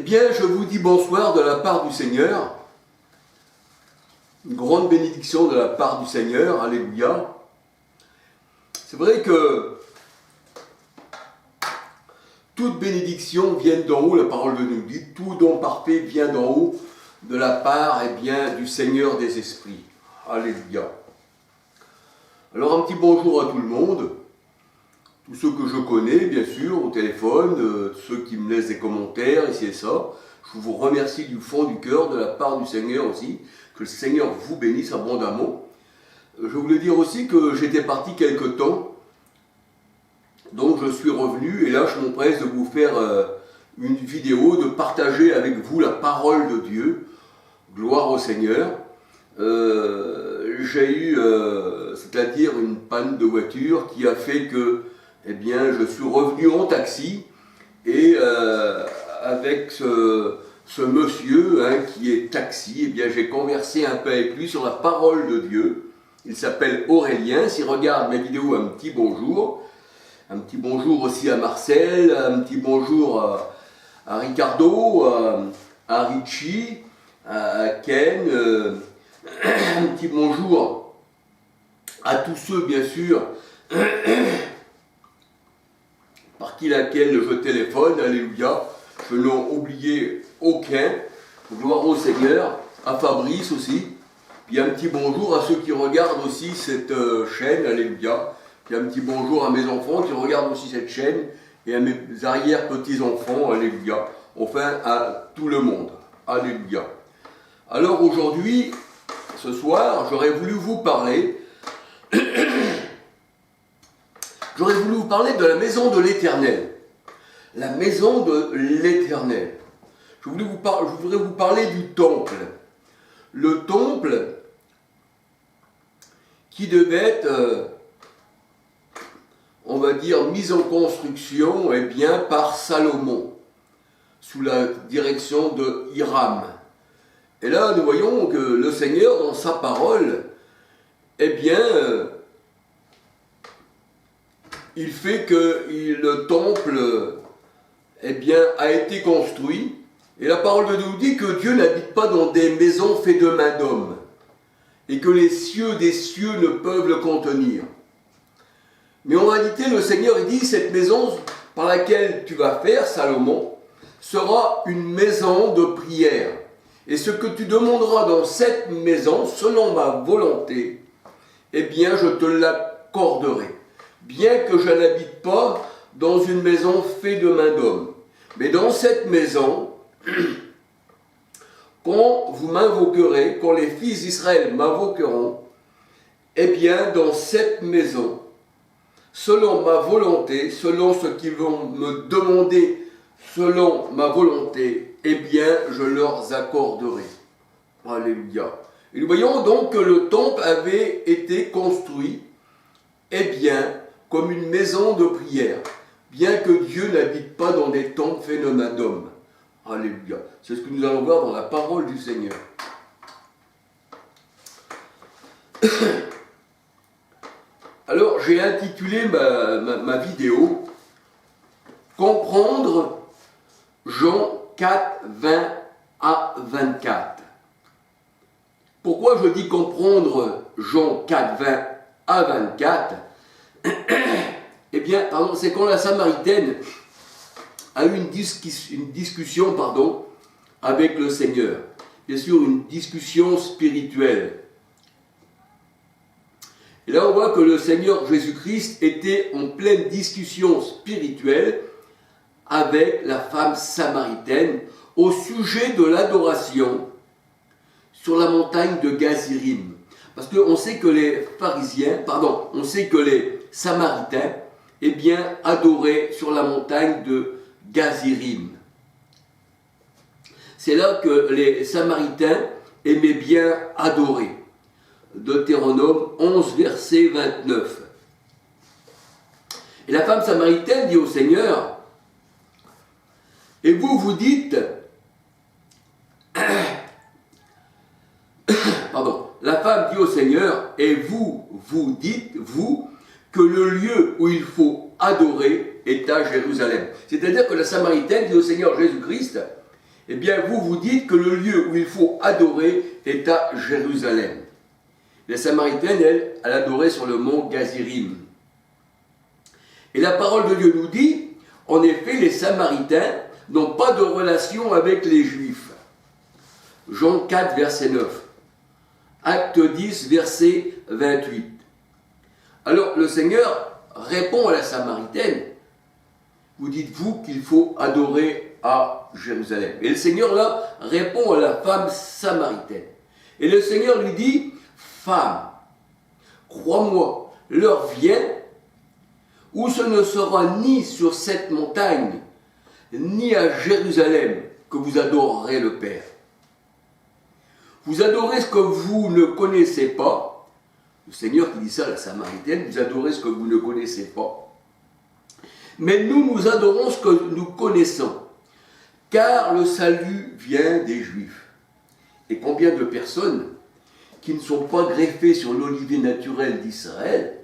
Eh bien, je vous dis bonsoir de la part du Seigneur. Une grande bénédiction de la part du Seigneur. Alléluia. C'est vrai que toute bénédiction vient d'en haut, la parole de nous dit. Tout don parfait vient d'en haut, de la part du Seigneur des esprits. Alléluia. Alors un petit bonjour à tout le monde. Tous ceux que je connais, bien sûr, au téléphone, ceux qui me laissent des commentaires, ici et ça. Je vous remercie du fond du cœur, de la part du Seigneur aussi. Que le Seigneur vous bénisse abondamment. Je voulais dire aussi que j'étais parti quelque temps. Donc je suis revenu et là je m'empresse de vous faire une vidéo, de partager avec vous la parole de Dieu. Gloire au Seigneur. J'ai eu, c'est-à-dire une panne de voiture qui a fait que eh bien, je suis revenu en taxi et avec ce monsieur qui est taxi, eh bien, j'ai conversé un peu avec lui sur la parole de Dieu. Il s'appelle Aurélien. S'il regarde mes vidéos, un petit bonjour. Un petit bonjour aussi à Marcel, un petit bonjour à Ricardo, à Richie, à Ken, un petit bonjour à tous ceux, bien sûr, par laquelle je téléphone, alléluia, je n'en oublié aucun, gloire au Seigneur, à Fabrice aussi, puis un petit bonjour à ceux qui regardent aussi cette chaîne, alléluia, puis un petit bonjour à mes enfants qui regardent aussi cette chaîne, et à mes arrière-petits-enfants, alléluia, enfin à tout le monde, alléluia. Alors aujourd'hui, ce soir, j'aurais voulu vous parler de la maison de l'Éternel. La maison de l'Éternel. Je voudrais vous parler du temple. Le temple qui devait être, on va dire, mis en construction par Salomon, sous la direction de Hiram. Et là, nous voyons que le Seigneur, dans sa parole, il fait que le temple a été construit. Et la parole de Dieu nous dit que Dieu n'habite pas dans des maisons faites de main d'homme. Et que les cieux des cieux ne peuvent le contenir. Mais en réalité, le Seigneur il dit, cette maison par laquelle tu vas faire, Salomon, sera une maison de prière. Et ce que tu demanderas dans cette maison, selon ma volonté, je te l'accorderai. Bien que je n'habite pas dans une maison faite de main d'homme. Mais dans cette maison, quand vous m'invoquerez, quand les fils d'Israël m'invoqueront, dans cette maison, selon ma volonté, selon ce qu'ils vont me demander, selon ma volonté, je leur accorderai. Alléluia. Et nous voyons donc que le temple avait été construit, comme une maison de prière, bien que Dieu n'habite pas dans des temples faits de main d'homme. Alléluia. C'est ce que nous allons voir dans la parole du Seigneur. Alors, j'ai intitulé ma vidéo « Comprendre Jean 4, 20 à 24 ». Pourquoi je dis comprendre Jean 4, 20 à 24 ? C'est quand la Samaritaine a eu une discussion avec le Seigneur. Bien sûr, une discussion spirituelle. Et là, on voit que le Seigneur Jésus-Christ était en pleine discussion spirituelle avec la femme samaritaine au sujet de l'adoration sur la montagne de Gazirim. Parce qu'on sait que les Samaritains, adoraient sur la montagne de Gazirim. C'est là que les Samaritains aimaient bien adorer. Deutéronome 11, verset 29. Et la femme samaritaine dit au Seigneur, et vous dites, la femme dit au Seigneur, et vous dites, que le lieu où il faut adorer est à Jérusalem. C'est-à-dire que la Samaritaine dit au Seigneur Jésus-Christ, eh bien vous, vous dites que le lieu où il faut adorer est à Jérusalem. La Samaritaine, elle adorait sur le mont Gazirim. Et la parole de Dieu nous dit, en effet, les Samaritains n'ont pas de relation avec les Juifs. Jean 4, verset 9. Acte 10, verset 28. Alors le Seigneur répond à la Samaritaine, vous dites-vous qu'il faut adorer à Jérusalem. Et le Seigneur là répond à la femme samaritaine. Et le Seigneur lui dit, femme, crois-moi, l'heure vient où ce ne sera ni sur cette montagne, ni à Jérusalem que vous adorerez le Père. Vous adorez ce que vous ne connaissez pas. Le Seigneur qui dit ça à la Samaritaine, vous adorez ce que vous ne connaissez pas. Mais nous adorons ce que nous connaissons, car le salut vient des Juifs. Et combien de personnes qui ne sont pas greffées sur l'olivier naturel d'Israël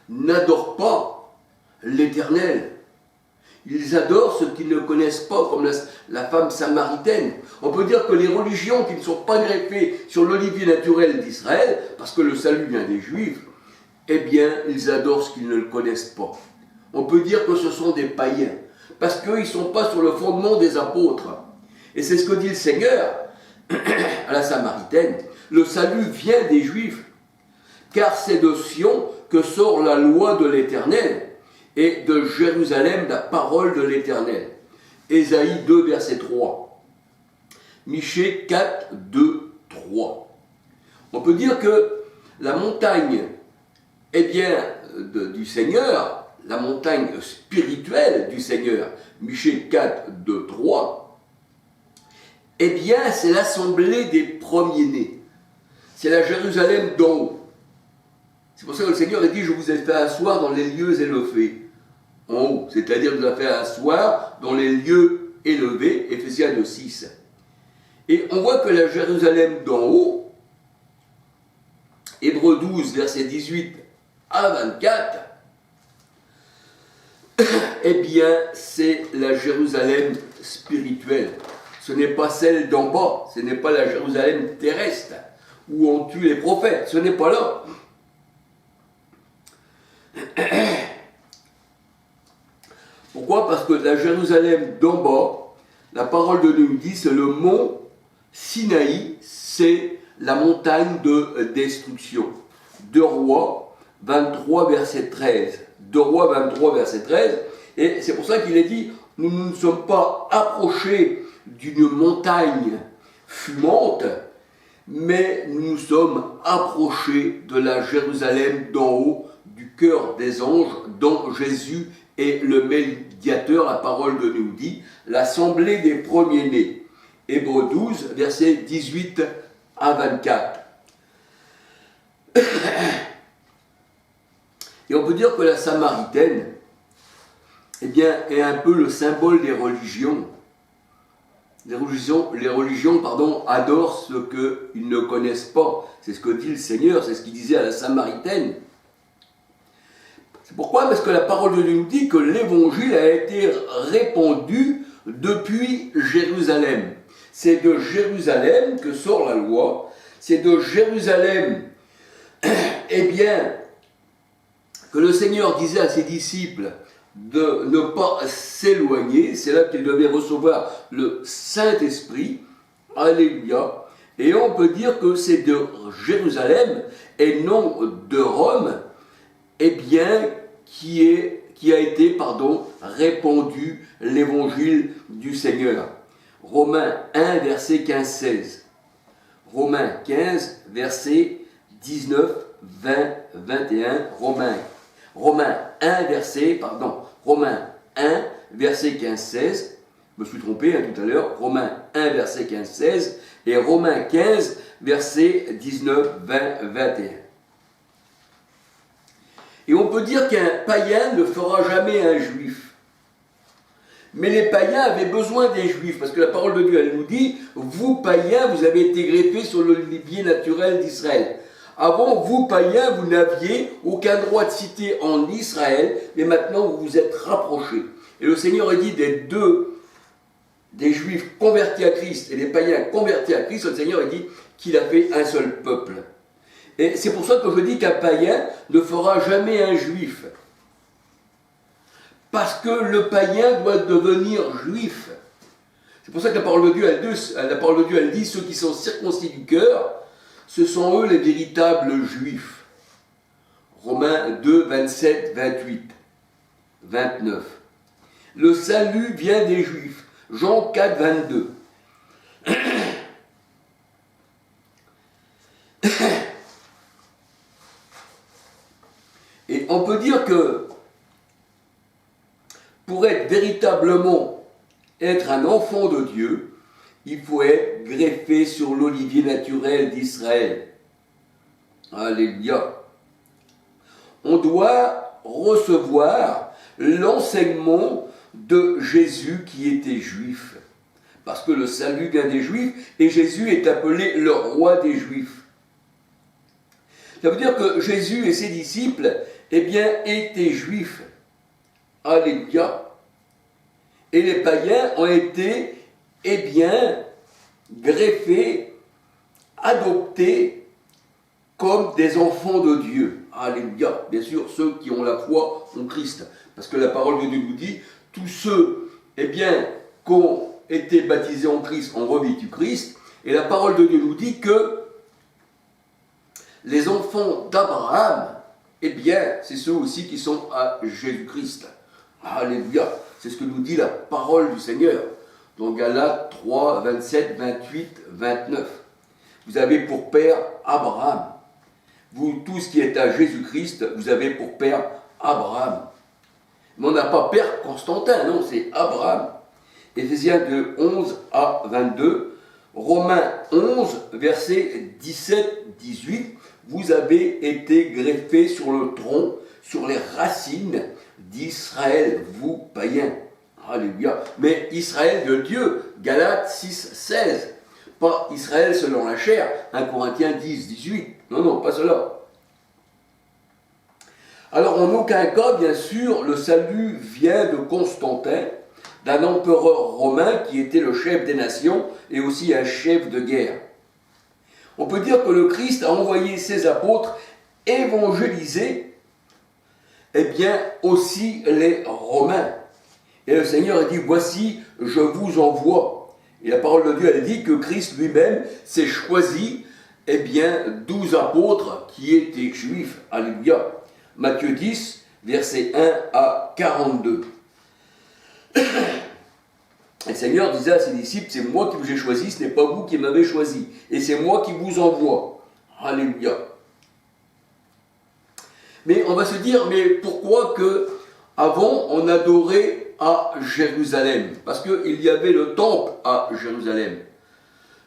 n'adorent pas l'Éternel. Ils adorent ce qu'ils ne connaissent pas, comme la femme samaritaine. On peut dire que les religions qui ne sont pas greffées sur l'olivier naturel d'Israël, parce que le salut vient des Juifs, eh bien, ils adorent ce qu'ils ne connaissent pas. On peut dire que ce sont des païens, parce qu'ils ne sont pas sur le fondement des apôtres. Et c'est ce que dit le Seigneur à la Samaritaine. Le salut vient des Juifs, car c'est de Sion que sort la loi de l'Éternel, et de Jérusalem la parole de l'Éternel. Ésaïe 2, verset 3. Michée 4, 2, 3. On peut dire que la montagne, eh bien, du Seigneur, la montagne spirituelle du Seigneur, Michée 4, 2, 3, eh bien, c'est l'assemblée des premiers-nés. C'est la Jérusalem d'en haut. C'est pour ça que le Seigneur a dit, je vous ai fait asseoir dans les lieux élevés. En haut, c'est-à-dire qu'il nous a fait asseoir dans les lieux élevés, Éphésiens 2, 6. Et on voit que la Jérusalem d'en haut, Hébreux 12, versets 18 à 24, eh bien, c'est la Jérusalem spirituelle. Ce n'est pas celle d'en bas, ce n'est pas la Jérusalem terrestre, où on tue les prophètes, ce n'est pas là. Pourquoi? Parce que la Jérusalem d'en bas, la parole de Dieu nous dit, c'est le mont Sinaï, c'est la montagne de destruction. 2 Rois 23, verset 13. 2 Rois 23, verset 13. Et c'est pour ça qu'il est dit, nous ne nous sommes pas approchés d'une montagne fumante, mais nous nous sommes approchés de la Jérusalem d'en haut, du cœur des anges, dont Jésus est le médiateur. La parole de nous dit, l'assemblée des premiers-nés. Hébreux 12, versets 18 à 24. Et on peut dire que la Samaritaine, eh bien, est un peu le symbole des religions. Les religions, adorent ce qu'ils ne connaissent pas. C'est ce que dit le Seigneur, c'est ce qu'il disait à la Samaritaine. C'est pourquoi? Parce que la parole de Dieu nous dit que l'évangile a été répandu depuis Jérusalem. C'est de Jérusalem que sort la loi. C'est de Jérusalem, eh bien, que le Seigneur disait à ses disciples de ne pas s'éloigner. C'est là qu'ils devaient recevoir le Saint-Esprit. Alléluia. Et on peut dire que c'est de Jérusalem et non de Rome, eh bien, qui a été répandu l'évangile du Seigneur. Romains 1, verset 15-16. Romains 15, verset 19, 20, 21. Romains 1, verset 15-16. Je me suis trompé tout à l'heure. Romains 1, verset 15-16. Et Romains 15, verset 19, 20, 21. Et on peut dire qu'un païen ne fera jamais un juif. Mais les païens avaient besoin des juifs, parce que la parole de Dieu, elle nous dit, vous païens, vous avez été greffés sur l'olivier naturel d'Israël. Avant, vous païens, vous n'aviez aucun droit de cité en Israël, mais maintenant vous vous êtes rapprochés. Et le Seigneur a dit des des Juifs convertis à Christ et des païens convertis à Christ, le Seigneur a dit qu'il a fait un seul peuple. Et c'est pour ça que je dis qu'un païen ne fera jamais un Juif. Parce que le païen doit devenir juif. C'est pour ça que la parole de Dieu, elle dit, ceux qui sont circoncis du cœur, ce sont eux les véritables juifs. Romains 2, 27, 28, 29. Le salut vient des juifs. Jean 4, 22. Et on peut dire que pour être véritablement être un enfant de Dieu, il faut être greffé sur l'olivier naturel d'Israël. Alléluia. On doit recevoir l'enseignement de Jésus qui était juif. Parce que le salut vient des Juifs et Jésus est appelé le roi des Juifs. Ça veut dire que Jésus et ses disciples, étaient juifs. Alléluia. Et les païens ont été, greffés, adoptés comme des enfants de Dieu. Alléluia. Bien sûr, ceux qui ont la foi en Christ. Parce que la parole de Dieu nous dit, tous ceux, qui ont été baptisés en Christ, ont revêtu Christ. Et la parole de Dieu nous dit que les enfants d'Abraham, c'est ceux aussi qui sont à Jésus-Christ. Alléluia. C'est ce que nous dit la parole du Seigneur. Dans Galates 3, 27, 28, 29. Vous avez pour père Abraham. Vous, tous qui êtes à Jésus-Christ, vous avez pour père Abraham. Mais on n'a pas père Constantin, non, c'est Abraham. Éphésiens 2, 11 à 22. Romains 11, versets 17, 18. Vous avez été greffés sur le tronc, sur les racines d'Israël, vous païens. Alléluia. Mais Israël de Dieu, Galates 6, 16. Pas Israël selon la chair, 1 Corinthiens 10, 18. Non, pas cela. Alors en aucun cas, bien sûr, le salut vient de Constantin, d'un empereur romain qui était le chef des nations et aussi un chef de guerre. On peut dire que le Christ a envoyé ses apôtres évangéliser, aussi les Romains. Et le Seigneur a dit, voici, je vous envoie. Et la parole de Dieu, elle dit que Christ lui-même s'est choisi, 12 apôtres qui étaient juifs. Alléluia. Matthieu 10, versets 1 à 42. Le Seigneur disait à ses disciples, c'est moi qui vous ai choisi, ce n'est pas vous qui m'avez choisi. Et c'est moi qui vous envoie. Alléluia. Mais on va se dire, mais pourquoi que avant on adorait à Jérusalem? Parce qu'il y avait le temple à Jérusalem.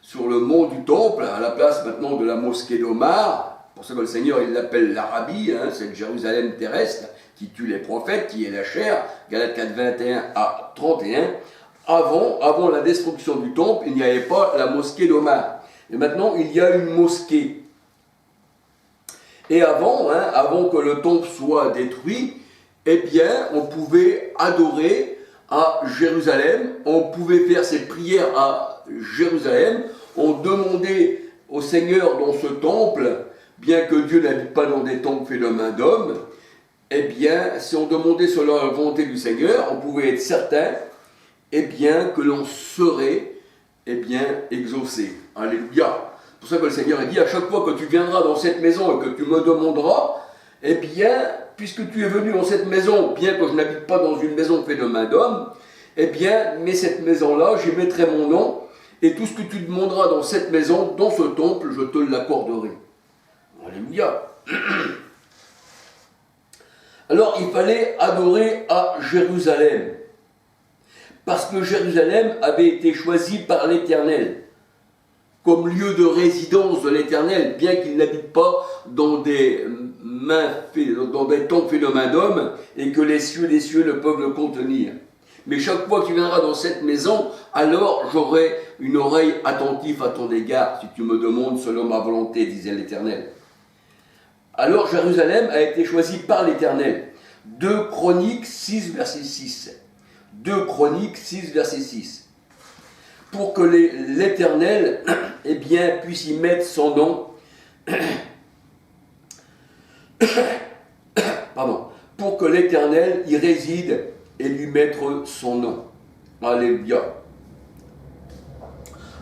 Sur le mont du temple, à la place maintenant de la mosquée d'Omar, pour ça que le Seigneur il l'appelle l'Arabie, cette Jérusalem terrestre, qui tue les prophètes, qui est la chair, Galates 4, 21 à 31. Avant la destruction du temple, il n'y avait pas la mosquée d'Omar. Et maintenant, il y a une mosquée. Et avant que le temple soit détruit, on pouvait adorer à Jérusalem, on pouvait faire ses prières à Jérusalem, on demandait au Seigneur dans ce temple, bien que Dieu n'habite pas dans des temples faits de main d'homme, si on demandait selon la volonté du Seigneur, on pouvait être certain que l'on serait exaucé. Alléluia. C'est pour ça que le Seigneur a dit, à chaque fois que tu viendras dans cette maison et que tu me demanderas, puisque tu es venu dans cette maison, bien que je n'habite pas dans une maison faite de main d'homme, mais cette maison-là, j'y mettrai mon nom, et tout ce que tu demanderas dans cette maison, dans ce temple, je te l'accorderai. Alléluia. Alors, il fallait adorer à Jérusalem. Parce que Jérusalem avait été choisi par l'Éternel comme lieu de résidence de l'Éternel, bien qu'il n'habite pas dans des temples faits de main d'homme et que les cieux ne peuvent le contenir. Mais chaque fois que tu viendras dans cette maison, alors j'aurai une oreille attentive à ton égard, si tu me demandes selon ma volonté, disait l'Éternel. Alors Jérusalem a été choisi par l'Éternel. 2 Chroniques 6, verset 6. 2 Chroniques 6, verset 6. pour que l'Éternel eh bien, puisse y mettre son nom. Pardon. Pour que l'Éternel y réside et lui mettre son nom. Alléluia.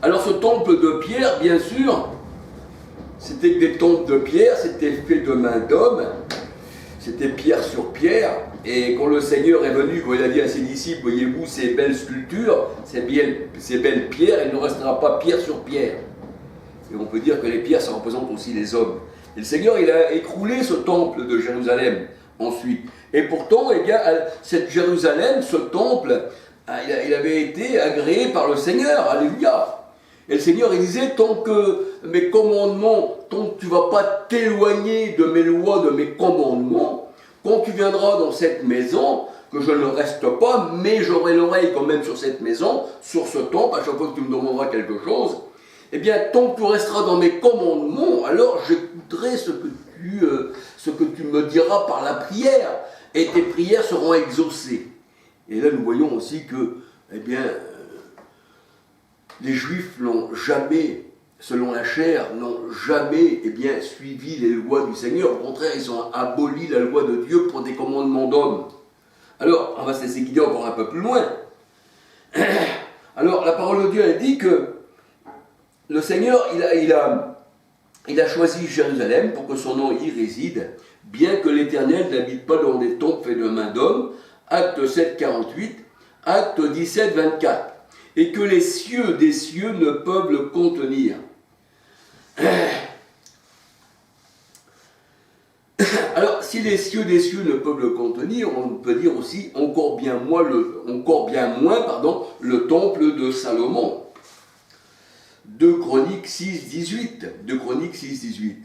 Alors ce temple de pierre, bien sûr, c'était que des temples de pierre, c'était fait de main d'homme, c'était pierre sur pierre, et quand le Seigneur est venu, quand il a dit à ses disciples, voyez-vous ces belles sculptures, ces belles pierres, il ne restera pas pierre sur pierre. Et on peut dire que les pierres, ça représente aussi les hommes. Et le Seigneur, il a écroulé ce temple de Jérusalem ensuite. Et pourtant, eh bien, cette Jérusalem, ce temple, il avait été agréé par le Seigneur. Alléluia. Et le Seigneur, il disait, tant que mes commandements, tant que tu ne vas pas t'éloigner de mes lois, de mes commandements, quand tu viendras dans cette maison, que je ne reste pas, mais j'aurai l'oreille quand même sur cette maison, sur ce temple, à chaque fois que tu me demanderas quelque chose, eh bien, tant que tu resteras dans mes commandements, alors j'écouterai ce que tu me diras par la prière, et tes prières seront exaucées. Et là, nous voyons aussi que, eh bien, les Juifs n'ont jamais, selon la chair, n'ont jamais eh bien, suivi les lois du Seigneur. Au contraire, ils ont aboli la loi de Dieu pour des commandements d'hommes. Alors, on va se laisser guider encore un peu plus loin. Alors, la parole de Dieu, elle dit que le Seigneur, il a choisi Jérusalem pour que son nom y réside, bien que l'Éternel n'habite pas dans des temples faits de main d'homme. Acte 7, 48, Acte 17, 24. Et que les cieux des cieux ne peuvent le contenir. Alors, si les cieux des cieux ne peuvent le contenir, on peut dire aussi encore bien moins le temple de Salomon. 2 Chroniques 6, 18. 2 Chroniques 6, 18.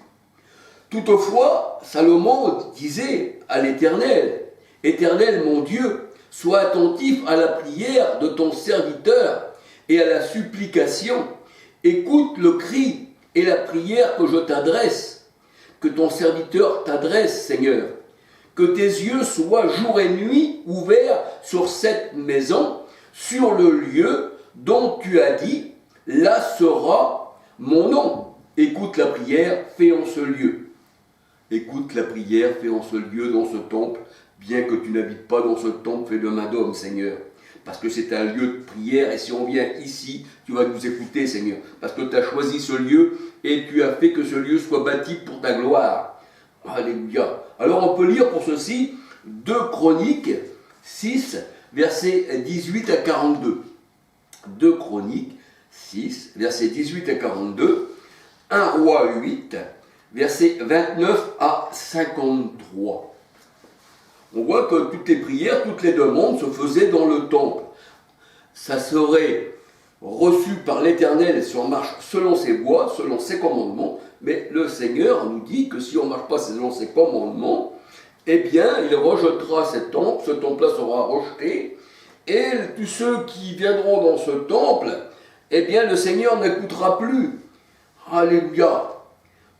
Toutefois, Salomon disait à l'Éternel, « Éternel mon Dieu, sois attentif à la prière de ton serviteur et à la supplication. Écoute le cri et la prière que je t'adresse, que ton serviteur t'adresse, Seigneur. Que tes yeux soient jour et nuit ouverts sur cette maison, sur le lieu dont tu as dit, là sera mon nom. Écoute la prière faite en ce lieu. Écoute la prière faite en ce lieu, dans ce temple, bien que tu n'habites pas dans ce temple fait de main d'homme, Seigneur. Parce que c'est un lieu de prière, et si on vient ici, tu vas nous écouter, Seigneur. Parce que tu as choisi ce lieu, et tu as fait que ce lieu soit bâti pour ta gloire. Alléluia. Alors on peut lire pour ceci 2 Chroniques 6, versets 18 à 42. 2 Chroniques 6, versets 18 à 42. 1 Roi 8, versets 29 à 53. On voit que toutes les prières, toutes les demandes se faisaient dans le temple. Ça serait reçu par l'Éternel si on marche selon ses voies, selon ses commandements, mais le Seigneur nous dit que si on ne marche pas selon ses commandements, eh bien, il rejettera ce temple-là sera rejeté, et tous ceux qui viendront dans ce temple, eh bien, le Seigneur n'écoutera plus. Alléluia.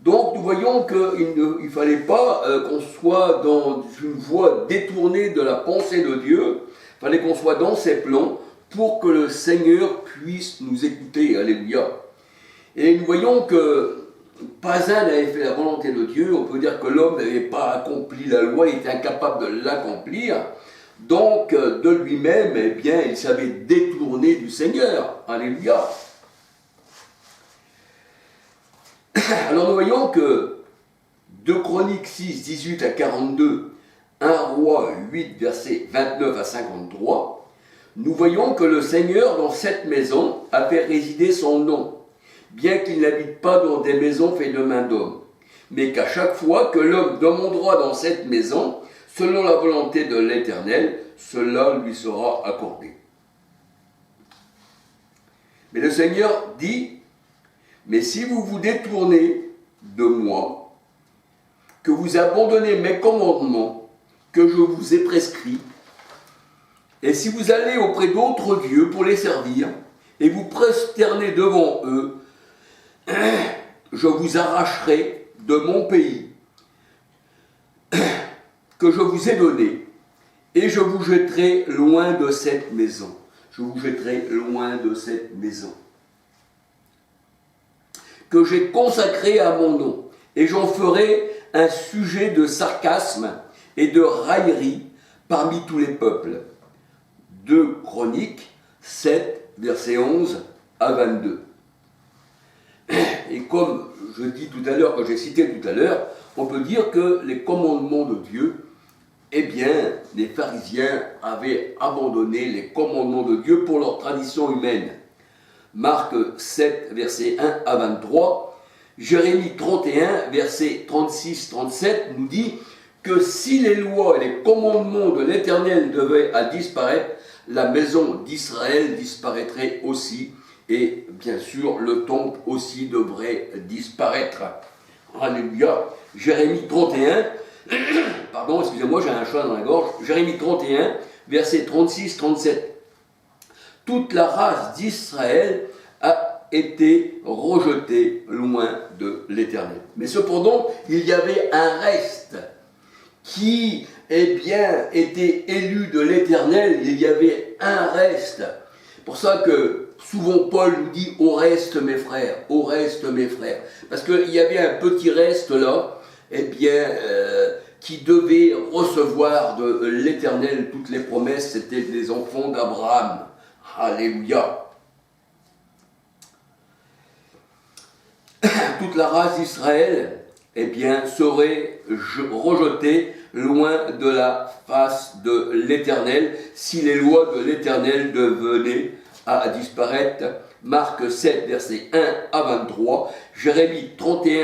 Donc nous voyons qu'il ne fallait pas qu'on soit dans une voie détournée de la pensée de Dieu, il fallait qu'on soit dans ses plans pour que le Seigneur puisse nous écouter. Alléluia. Et nous voyons que pas un n'avait fait la volonté de Dieu, on peut dire que l'homme n'avait pas accompli la loi, il était incapable de l'accomplir, donc de lui-même, eh bien, il s'avait détourné du Seigneur. Alléluia. Alors nous voyons que 2 Chroniques 6, 18 à 42, 1 Roi 8, versets 29 à 53, nous voyons que le Seigneur dans cette maison a fait résider son nom, bien qu'il n'habite pas dans des maisons faites de main d'homme, mais qu'à chaque fois que l'homme demandera dans cette maison, selon la volonté de l'Éternel, cela lui sera accordé. Mais le Seigneur dit, mais si vous vous détournez de moi, que vous abandonnez mes commandements que je vous ai prescrits, et si vous allez auprès d'autres dieux pour les servir, et vous prosternez devant eux, je vous arracherai de mon pays que je vous ai donné, et je vous jetterai loin de cette maison. je vous jetterai loin de cette maison, que j'ai consacrée à mon nom, et j'en ferai un sujet de sarcasme et de raillerie parmi tous les peuples. 2 Chroniques 7, versets 11 à 22. Et comme je dis tout à l'heure, que j'ai cité tout à l'heure, on peut dire que les commandements de Dieu, eh bien, les pharisiens avaient abandonné les commandements de Dieu pour leur tradition humaine. Marc 7, versets 1 à 23, Jérémie 31, versets 36-37 nous dit que si les lois et les commandements de l'Éternel devaient disparaître, la maison d'Israël disparaîtrait aussi, et bien sûr le temple aussi devrait disparaître. Alléluia. Jérémie 31, pardon, excusez-moi, j'ai un chat dans la gorge. Jérémie 31, versets 36-37. Toute la race d'Israël a été rejetée loin de l'Éternel. Mais cependant, il y avait un reste qui, eh bien, était élu de l'Éternel. Il y avait un reste. C'est pour ça que souvent Paul nous dit « au reste mes frères, au reste mes frères ». Parce qu'il y avait un petit reste là, eh bien, qui devait recevoir de l'Éternel toutes les promesses. C'était les enfants d'Abraham. Alléluia. Toute la race d'Israël, eh bien, serait rejetée loin de la face de l'Éternel si les lois de l'Éternel devenaient à disparaître. Marc 7, versets 1 à 23, Jérémie 31,